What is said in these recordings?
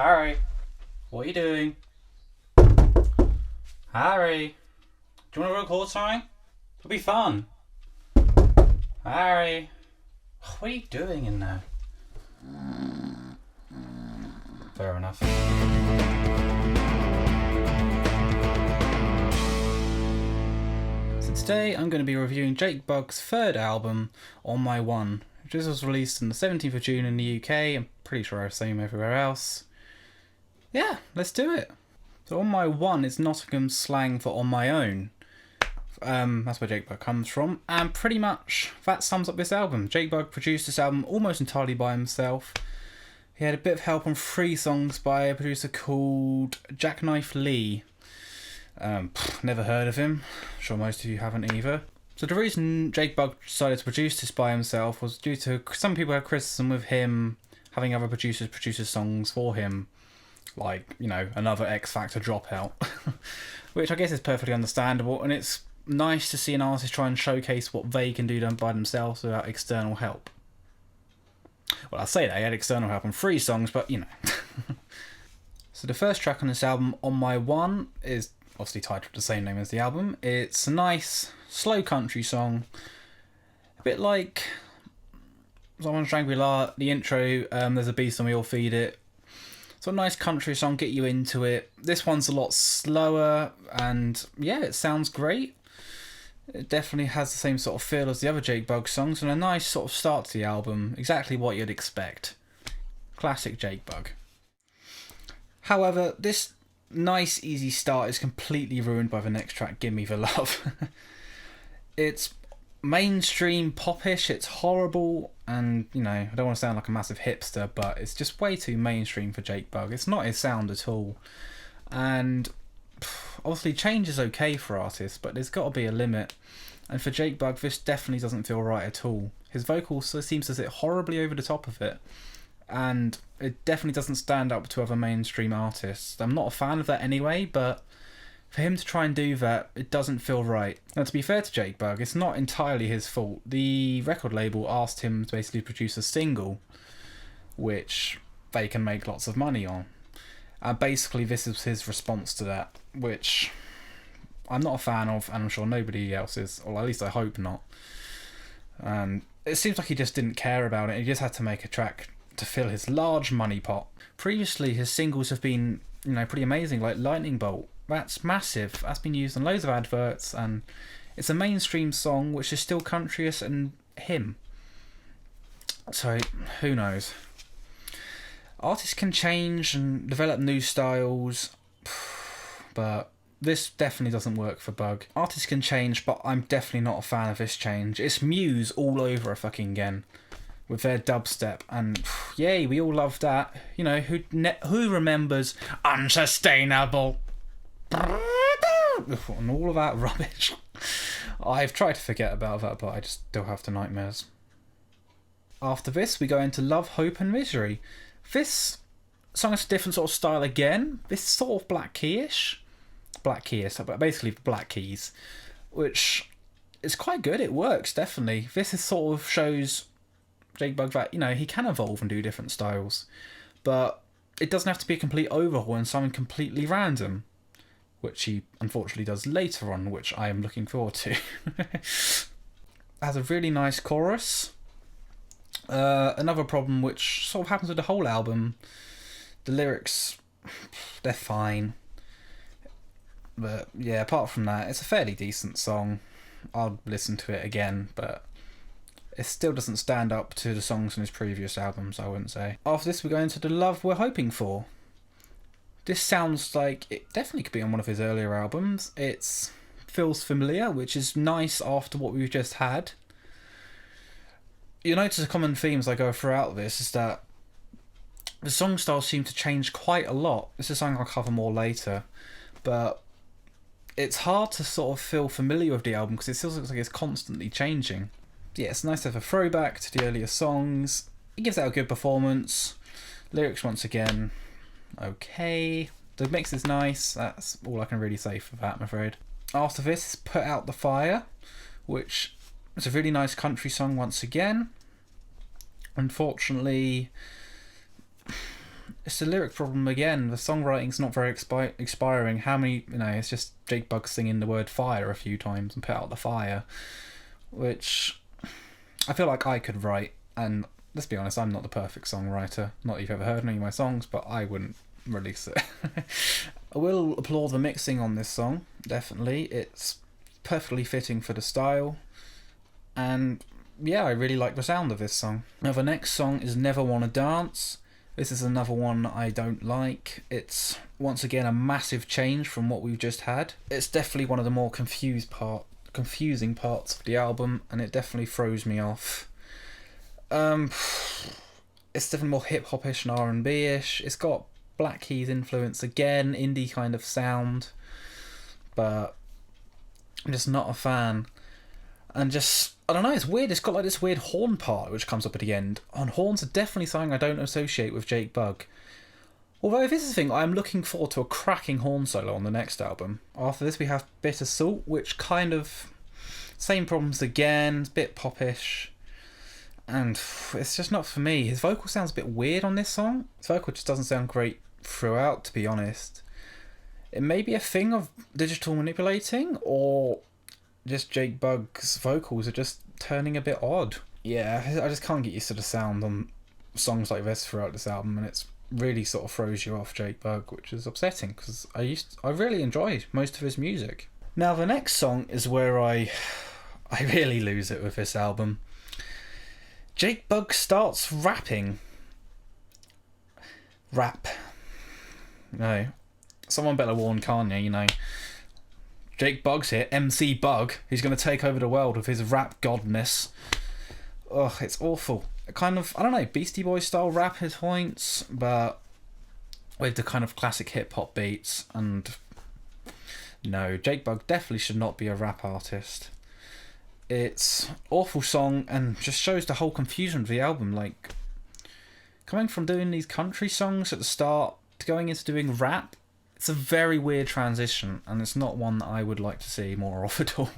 Harry, what are you doing? Harry, do you want to record something? It'll be fun. Harry, what are you doing in there? Fair enough. So today I'm going to be reviewing Jake Bugg's third album, On My One, which was released on the 17th of June in the UK. I'm pretty sure I've seen everywhere else. Yeah, let's do it. So On My One is Nottingham slang for on my own. That's where Jake Bugg comes from, and pretty much that sums up this album. Jake Bugg produced this album almost entirely by himself. He had a bit of help on 3 songs by a producer called Jackknife Lee. Never heard of him. I'm sure most of you haven't either. So the reason Jake Bugg decided to produce this by himself was due to some people had criticism with him having other producers produce his songs for him. Like, you know, another X Factor dropout. Which I guess is perfectly understandable, and it's nice to see an artist try and showcase what they can do by themselves without external help. Well, I say that, he had external help on 3 songs, but you know. So the first track on this album, On My One, is obviously titled the same name as the album. It's a nice, slow country song. A bit like Someone's Shangri-La, the intro, There's a Beast and We All Feed It. So a nice country song, get you into it. This one's a lot slower, and yeah, it sounds great. It definitely has the same sort of feel as the other Jake Bugg songs, and a nice sort of start to the album, exactly what you'd expect. Classic Jake Bugg. However, this nice easy start is completely ruined by the next track, Gimme the Love. It's mainstream popish, it's horrible, and you know, I don't want to sound like a massive hipster, but it's just way too mainstream for Jake Bugg. It's not his sound at all, and obviously change is okay for artists, but there's got to be a limit, and for Jake Bugg this definitely doesn't feel right at all. His vocal seems to sit horribly over the top of it, and it definitely doesn't stand up to other mainstream artists. I'm not a fan of that anyway, but for him to try and do that, it doesn't feel right. Now, to be fair to Jake Bugg, it's not entirely his fault. The record label asked him to basically produce a single, which they can make lots of money on. And basically this is his response to that, which I'm not a fan of, and I'm sure nobody else is, or at least I hope not. And it seems like he just didn't care about it. He just had to make a track to fill his large money pot. Previously, his singles have been, you know, pretty amazing, like Lightning Bolt. That's massive. That's been used on loads of adverts, and it's a mainstream song which is still countryish and him. So, who knows? Artists can change and develop new styles, but this definitely doesn't work for Bugg. Artists can change, but I'm definitely not a fan of this change. It's Muse all over again with their dubstep, and yay, we all love that. You know, who remembers Unsustainable? And all of that rubbish. I've tried to forget about that, but I just still have the nightmares. After this, we go into Love, Hope and Misery. This song is a different sort of style again. This is sort of black keyish, but basically black keys, which is quite good. It works, definitely. This is sort of shows Jake Bugg that, you know, he can evolve and do different styles, but it doesn't have to be a complete overhaul and something completely random, which he unfortunately does later on, which I am looking forward to. It has a really nice chorus. Another problem which sort of happens with the whole album, the lyrics, they're fine. But yeah, apart from that, it's a fairly decent song. I'll listen to it again, but it still doesn't stand up to the songs on his previous albums, I wouldn't say. After this, we go into The Love We're Hoping For. This sounds like it definitely could be on one of his earlier albums. It feels familiar, which is nice after what we've just had. You'll notice a common theme as I go throughout this is that the song styles seem to change quite a lot. This is something I'll cover more later, but it's hard to sort of feel familiar with the album because it still looks like it's constantly changing. Yeah, it's nice to have a throwback to the earlier songs. It gives out a good performance. Lyrics, once again, okay. The mix is nice. That's all I can really say for that, I'm afraid. After this, Put Out the Fire, which is a really nice country song once again. Unfortunately, it's a lyric problem again. The songwriting's not very inspiring. How many, it's just Jake Bugg singing the word fire a few times and put out the fire, which I feel like I could write. And let's be honest, I'm not the perfect songwriter. Not that you've ever heard any of my songs, but I wouldn't release it. I will applaud the mixing on this song, definitely. It's perfectly fitting for the style. And yeah, I really like the sound of this song. Now the next song is Never Wanna Dance. This is another one I don't like. It's once again a massive change from what we've just had. It's definitely one of the more confusing parts of the album, and it definitely throws me off. It's definitely more hip hop-ish and R&B-ish. It's got Black Keys influence again, indie kind of sound, but I'm just not a fan. And just, I don't know, it's weird. It's got like this weird horn part which comes up at the end. And horns are definitely something I don't associate with Jake Bugg. Although if this is the thing, I'm looking forward to a cracking horn solo on the next album. After this we have Bitter Salt, which kind of, same problems again, it's a bit popish. And it's just not for me. His vocal sounds a bit weird on this song. His vocal just doesn't sound great throughout, to be honest. It may be a thing of digital manipulating, or just Jake Bugg's vocals are just turning a bit odd. Yeah, I just can't get used to the sound on songs like this throughout this album, and it's really sort of throws you off Jake Bugg, which is upsetting because I really enjoyed most of his music. Now the next song is where I really lose it with this album. Jake Bugg starts rapping. Rap. No. Someone better warn Kanye, Jake Bugg's here, MC Bugg. He's going to take over the world with his rap godness. Ugh, it's awful. Kind of, I don't know, Beastie Boys style rap at points, but with the kind of classic hip hop beats. And no, Jake Bugg definitely should not be a rap artist. It's awful song and just shows the whole confusion of the album. Like, coming from doing these country songs at the start to going into doing rap, it's a very weird transition, and it's not one that I would like to see more of at all.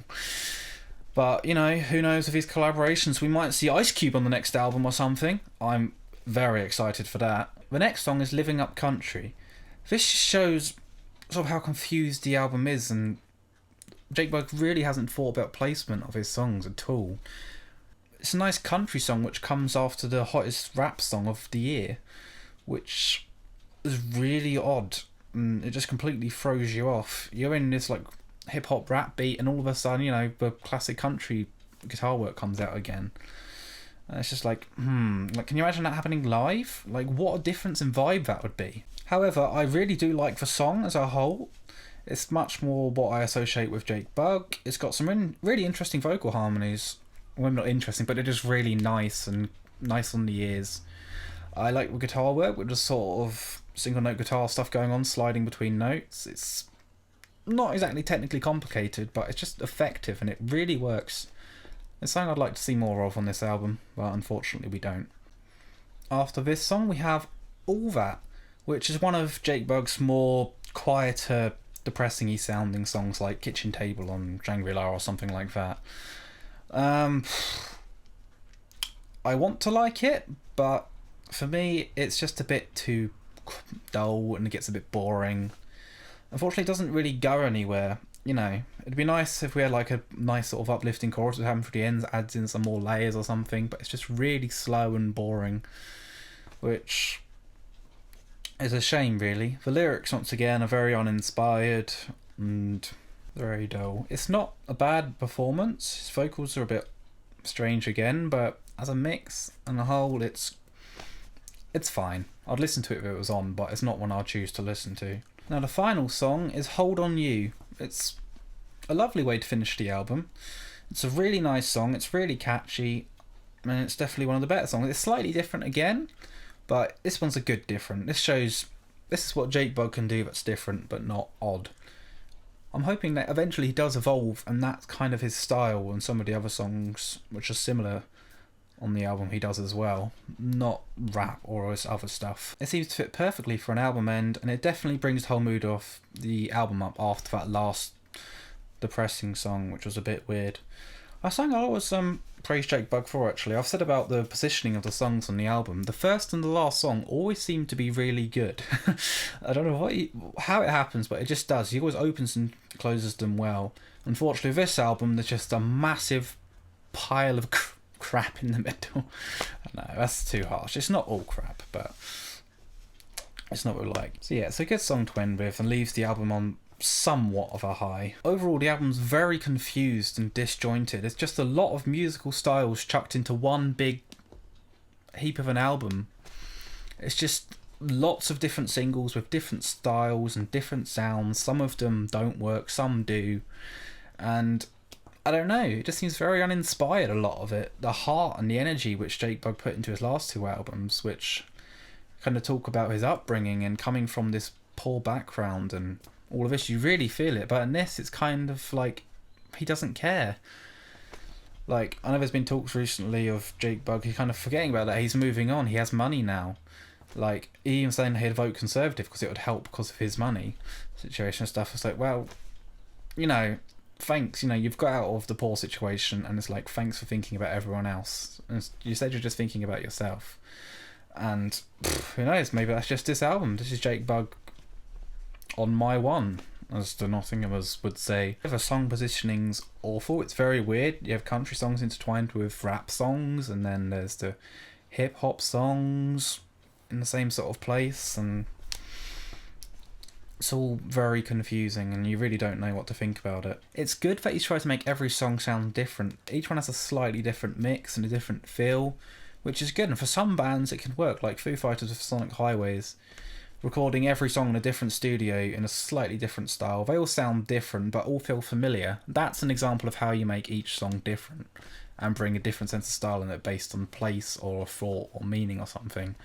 But, who knows with his collaborations. We might see Ice Cube on the next album or something. I'm very excited for that. The next song is Living Up Country. This shows sort of how confused the album is, and Jake Bugg really hasn't thought about placement of his songs at all. It's a nice country song which comes after the hottest rap song of the year, which is really odd. And it just completely throws you off. You're in this like hip hop rap beat, and all of a sudden, the classic country guitar work comes out again. And it's just like, like, can you imagine that happening live? Like, what a difference in vibe that would be. However, I really do like the song as a whole. It's much more what I associate with Jake Bugg. It's got some really interesting vocal harmonies. Well, not interesting, but they're just really nice and nice on the ears. I like the guitar work, with just sort of single note guitar stuff going on, sliding between notes. It's not exactly technically complicated, but it's just effective and it really works. It's something I'd like to see more of on this album, but unfortunately we don't. After this song we have All That, which is one of Jake Bugg's more quieter, depressing-y sounding songs like Kitchen Table on Shangri-La or something like that. I want to like it, but for me it's just a bit too dull and it gets a bit boring. Unfortunately, it doesn't really go anywhere. It'd be nice if we had like a nice sort of uplifting chorus that happened for the ends, adds in some more layers or something, but it's just really slow and boring, which is a shame, really. The lyrics, once again, are very uninspired and very dull. It's not a bad performance. His vocals are a bit strange again, but as a mix and a whole, it's fine. I'd listen to it if it was on, but it's not one I'd choose to listen to. Now the final song is Hold On You. It's a lovely way to finish the album. It's a really nice song, it's really catchy, and it's definitely one of the better songs. It's slightly different again, but this one's a good different. This is what Jake Bugg can do that's different but not odd. I'm hoping that eventually he does evolve, and that's kind of his style, and some of the other songs which are similar on the album he does as well, not rap or his other stuff. It seems to fit perfectly for an album end, and it definitely brings the whole mood of the album up after that last depressing song, which was a bit weird. I was praise Jake Bugg for, actually. I've said about the positioning of the songs on the album. The first and the last song always seem to be really good. I don't know how it happens, but it just does. He always opens and closes them well. Unfortunately, with this album, there's just a massive pile of crap in the middle. No, that's too harsh. It's not all crap, but it's not what we like. So yeah, it's a good song to end with and leaves the album on somewhat of a high. Overall, the album's very confused and disjointed. It's just a lot of musical styles chucked into one big heap of an album. It's just lots of different singles with different styles and different sounds. Some of them don't work, some do. And I don't know, it just seems very uninspired, a lot of it. The heart and the energy which Jake Bugg put into his last two albums, which kind of talk about his upbringing and coming from this poor background and all of this, you really feel it. But in this, it's kind of like he doesn't care. Like, I know there's been talks recently of Jake Bugg, he's kind of forgetting about that. He's moving on, he has money now. Like, he even saying he'd vote Conservative because it would help because of his money situation and stuff. It's like, well, you know, thanks, you know, you've got out of the poor situation, and it's like, thanks for thinking about everyone else. And you said you're just thinking about yourself. And who knows, maybe that's just this album. This is Jake Bugg on my one, as the Nottinghamers would say. The song positioning's awful. It's very weird. You have country songs intertwined with rap songs, and then there's the hip hop songs in the same sort of place, and it's all very confusing, and you really don't know what to think about it. It's good that he's tried to make every song sound different. Each one has a slightly different mix and a different feel, which is good, and for some bands it can work, like Foo Fighters with Sonic Highways, recording every song in a different studio in a slightly different style. They all sound different but all feel familiar. That's an example of how you make each song different and bring a different sense of style in it based on place or a thought or meaning or something.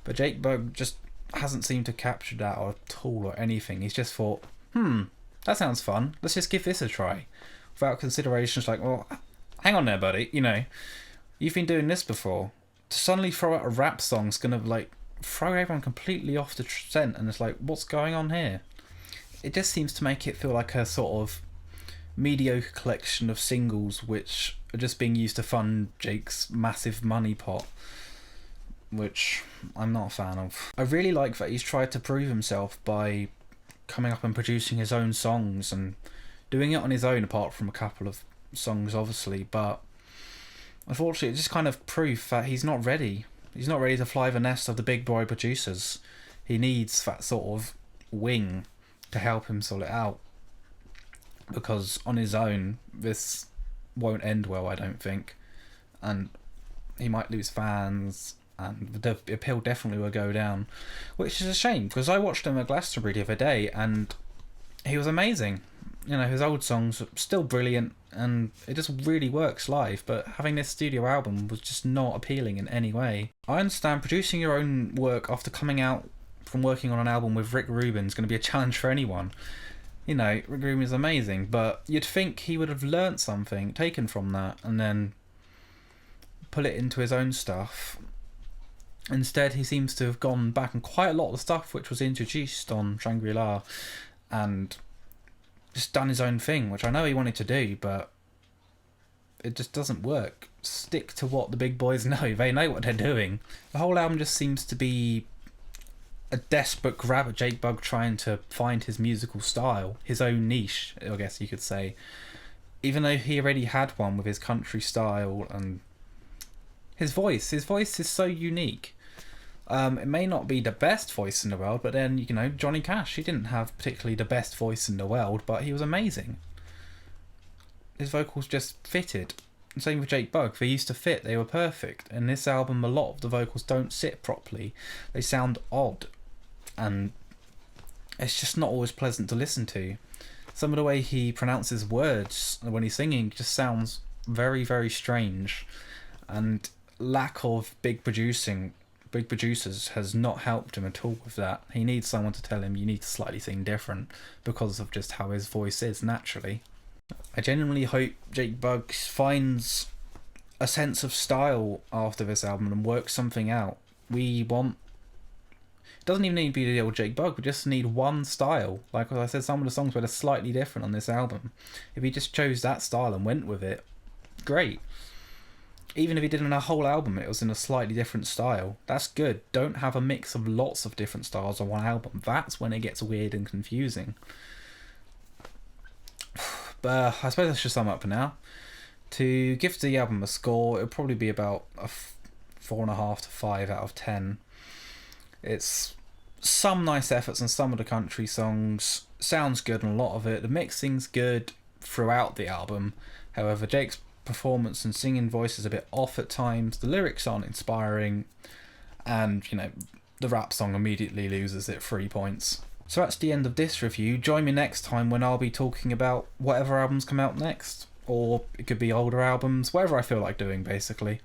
But Jake Bugg just hasn't seemed to capture that at all or anything. He's just thought, that sounds fun, let's just give this a try, without considerations like, well, hang on there, buddy, you know, you've been doing this before. To suddenly throw out a rap song's gonna like throw everyone completely off the scent, and it's like, what's going on here? It just seems to make it feel like a sort of mediocre collection of singles which are just being used to fund Jake's massive money pot, which I'm not a fan of. I really like that he's tried to prove himself by coming up and producing his own songs and doing it on his own, apart from a couple of songs obviously, but unfortunately it's just kind of proof that he's not ready. He's not ready to fly the nest of the big boy producers. He needs that sort of wing to help him sort it out, because on his own this won't end well, I don't think, and he might lose fans and the appeal definitely will go down, which is a shame, because I watched him at Glastonbury the other day and he was amazing. You know, his old songs are still brilliant and it just really works live, but having this studio album was just not appealing in any way. I understand producing your own work after coming out from working on an album with Rick Rubin is going to be a challenge for anyone. You know, Rick Rubin is amazing, but you'd think he would have learnt something taken from that and then put it into his own stuff. Instead, he seems to have gone back on quite a lot of the stuff which was introduced on Shangri-La and just done his own thing, which I know he wanted to do, but it just doesn't work. Stick to what the big boys know. They know what they're doing. The whole album just seems to be a desperate grab at Jake Bugg trying to find his musical style, his own niche, I guess you could say. Even though he already had one with his country style and his voice. His voice is so unique. It may not be the best voice in the world, but then, you know, Johnny Cash, he didn't have particularly the best voice in the world, but he was amazing. His vocals just fitted. Same with Jake Bugg, they used to fit, they were perfect. In this album, a lot of the vocals don't sit properly. They sound odd, and it's just not always pleasant to listen to. Some of the way he pronounces words when he's singing just sounds very, very strange, and lack of big producers has not helped him at all with that. He needs someone to tell him you need to slightly sing different because of just how his voice is naturally. I genuinely hope Jake Bugg finds a sense of style after this album and works something out. It doesn't even need to be the old Jake Bugg, we just need one style. Like I said, some of the songs were slightly different on this album. If he just chose that style and went with it, great. Even if he did in a whole album, it was in a slightly different style. That's good. Don't have a mix of lots of different styles on one album. That's when it gets weird and confusing. But I suppose I should sum up for now. To give the album a score, it would probably be about a 4.5 to 5 out of 10. It's some nice efforts on some of the country songs. Sounds good on a lot of it. The mixing's good throughout the album. However, Jake's performance and singing voice is a bit off at times. The lyrics aren't inspiring, and the rap song immediately loses it 3 points. So that's the end of this review. Join me next time when I'll be talking about whatever albums come out next, or it could be older albums, whatever I feel like doing basically.